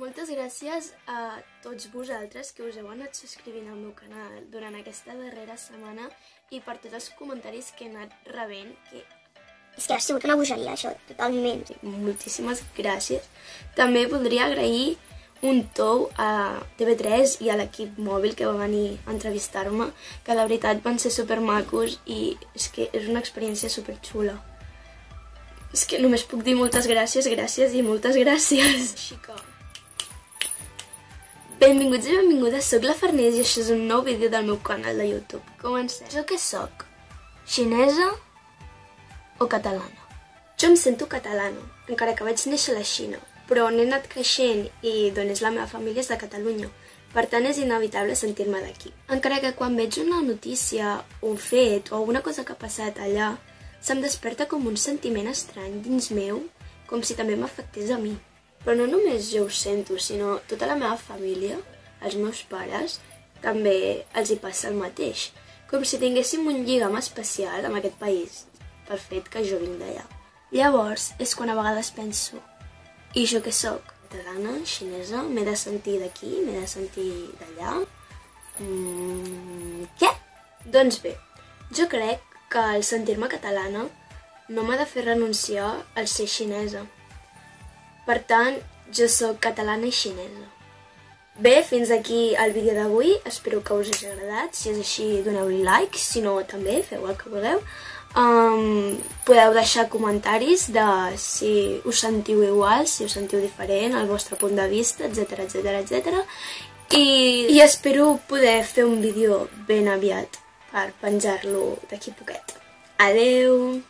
Moltes gràcies a tots vosaltres que us heu anat subscrivint al meu canal durant aquesta darrera setmana i per tots els comentaris que he anat rebent, que és que ha sigut una bogeria, això, totalment. moltíssimes gràcies. També voldria agrair un tou a TV3 i a l'equip mòbil que va venir a entrevistar-me, que la veritat van ser supermacos i és que és una experiència superxula. És que només puc dir moltes gràcies, gràcies i moltes gràcies. Així que... Benvinguts i benvingudes, soc la Farners i això és un nou vídeo del meu canal de YouTube. Comencem. Jo què soc? Xinesa o catalana? Jo em sento catalana, encara que vaig néixer a la Xina, però on he anat creixent i d'on és la meva família és de Catalunya. Per tant, és inevitable sentir-me d'aquí. Encara que quan veig una notícia, un fet o alguna cosa que ha passat allà, se'm desperta com un sentiment estrany dins meu, com si també m'afectés a mi. Però no només jo ho sento, sinó tota la meva família, els meus pares, també els hi passa el mateix. Com si tinguéssim un lligam especial amb aquest país, pel fet que jo vinc d'allà. Llavors és quan a vegades penso, i jo què soc? Catalana, xinesa, m'he de sentir d'aquí, m'he de sentir d'allà? Què? Doncs bé, jo crec que al sentir-me catalana no m'ha de fer renunciar al ser xinesa. Per tant, jo sóc catalana i xinesa. Bé, fins aquí el vídeo d'avui. Espero que us hagi agradat. Si és així, doneu-li like. Si no, també, feu el que vulgueu. Podeu deixar comentaris de si us sentiu igual, si us sentiu diferent, el vostre punt de vista, etc, etc, etc. I espero poder fer un vídeo ben aviat per penjar-lo d'aquí poquet. Adeu!